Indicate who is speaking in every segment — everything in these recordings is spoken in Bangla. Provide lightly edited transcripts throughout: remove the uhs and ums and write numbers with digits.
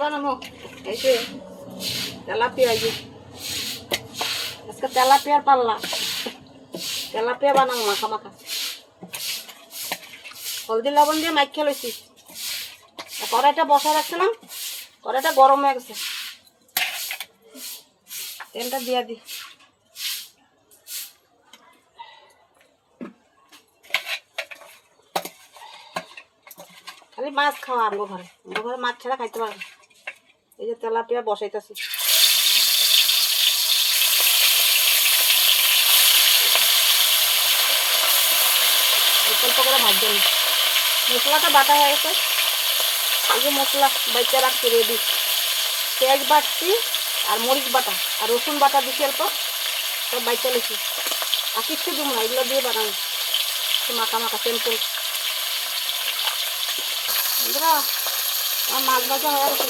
Speaker 1: বানাবো এই যে তেলাপিয়া, আজকে তেলাপিয়ার পাল্লা। তেলাপিয়া বানাবো মাখা মাখা, হলদি লবণ দিয়ে মাখিয়ে লইছি। কড়াইটা বসা রাখছিলাম, কড়াইটা গরম হয়ে গেছে, তেলটা দিয়ে দিই। খালি মাছ খাওয়া আমগো ঘরে মাছ ছাড়া খাইতে পারে। এই যে তেলাপিয়া বসাইতেছি, অল্প করে ভাজতে নিই। মশলাটা বাটা হয়ে গেছে, এই যে মশলা বাইচা রাখছি রেডি। পেঁয়াজ বাটছি আর মরিচ বাটা আর রসুন বাটা দিচ্ছি অল্প, সব বাইচা লিখি। আর কিচ্ছু দিব না, এগুলো দিয়ে বানানো মাখা মাখা সিম্পল। বন্ধুরা আমার মাছ ভাজা হয়ে গেছে,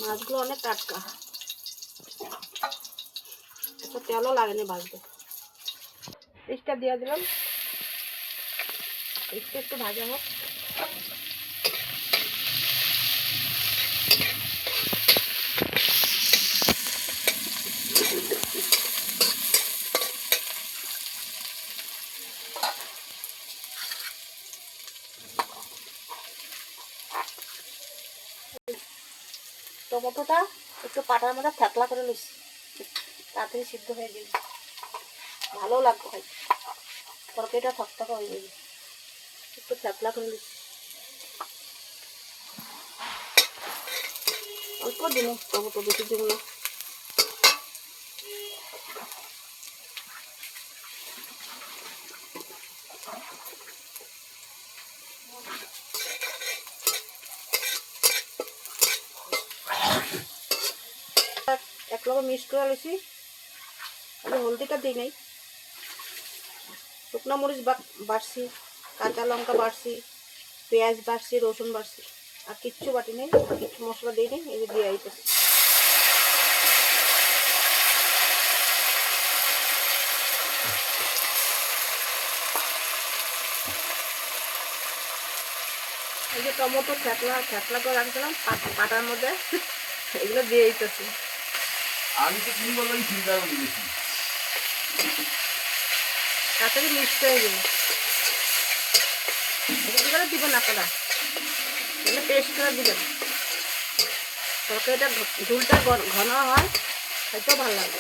Speaker 1: মাছগুলো অনেক টাটকা, এত তেলও লাগেনি ভাজতে। পেস্টটা দিয়ে দিলাম, পেস্টটা একটু ভাজা হোক। টমেটোটা একটু পাটার মধ্যে থেতলা করে নিচ্ছি, তাড়াতাড়ি সিদ্ধ হয়ে যাবে, ভালো লাগবে খাই। তরকারিটা থকথকা হয়ে যাবে, একটু থেতলা করে নিচ্ছি। অল্প দিন টমেটো, বেশি দিন না। এক লগে মিক্স করে নিচ্ছি, আমি হলদিটা দিই নাই। শুকনো মরিচ বাড়ছি, কাঁচা লঙ্কা বাড়ছি, পেঁয়াজ বাড়ছি, রসুন বাড়ছি, আর কিচ্ছু বাটি নেই, আর কিচ্ছু মশলা দিই নেই। এই যে দিয়ে আইতেছি, এই যে টমেটো থেতলা করে রাখছিলাম পাটার মধ্যে, এগুলো দিয়ে আইতেছি।
Speaker 2: আমি তো তুমি বললাম চিন্তা করি বেশি,
Speaker 1: তাড়াতাড়ি মিক্স হয়ে যাবে। এগুলো দিবেন আপনারা, এগুলো পেস্ট করে দিবেন। তরকারিটা ঝুলটা ঘন হয়, খাইতেও ভালো লাগে।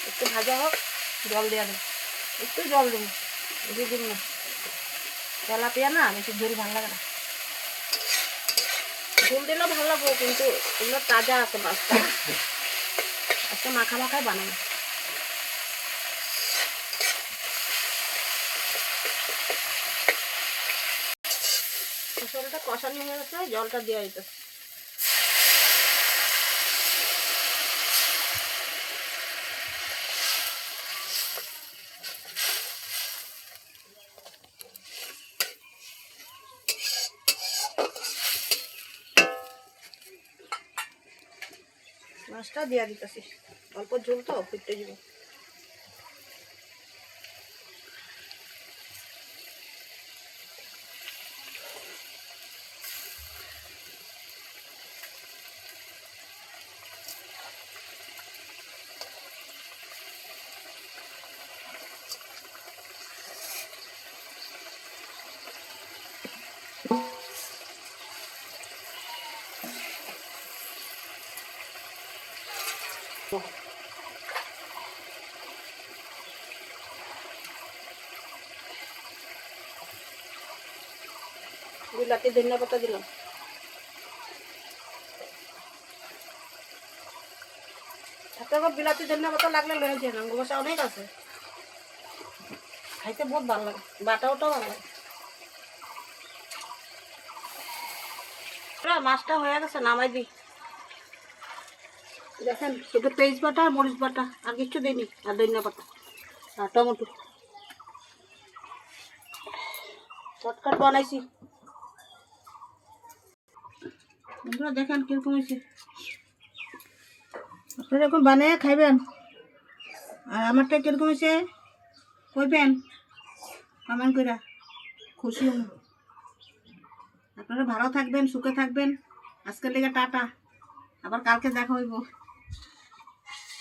Speaker 1: একটু ভাজা হোক, জল দেওয়া দেব, একটু জল দেবো, বেশি দিন না। তেলাপিয়া না, বেশি ঝোল ভালো লাগে না। ঝোল দিলেও ভালো লাগবো, কিন্তু এগুলো তাজা আছে মাছটা, আজকে মাখা মাখায় বানাবো। মশলাটা কষানো হয়ে গেছে, জলটা দিয়ে দিতে। মাছটা দিয়ে দিতেছি, অল্প ঝোল তো ফিরতে দিব। বিলাতি ধনিয়া পাতা দিলাম, বিলাতি ধনিয়া পাতা লাগলে লয়ে যায় না, গোসা অনেক আছে, খাইতে বহুত ভালো লাগে, বাটাওটাও ভালো লাগে। মাছটা হয়ে গেছে, নামাই দিই। দেখেন শুধু পেঁয়াজ বাটা আর মরিচ বাটা, আর কিচ্ছু দিইনি, আর ধনিয়া পাতা আর টমেটো। শর্টকাট বানাইছি, আপনারা দেখেন কিরকম হয়েছে। আপনারা এখন বানিয়ে খাইবেন। আর আমারটা কিরকম হয়েছে কইবেন কমেন্ট করে, খুশি হব। আপনারা ভালো থাকবেন, সুখে থাকবেন। আজকের লেগে টাটা, আবার কালকে দেখা হইব।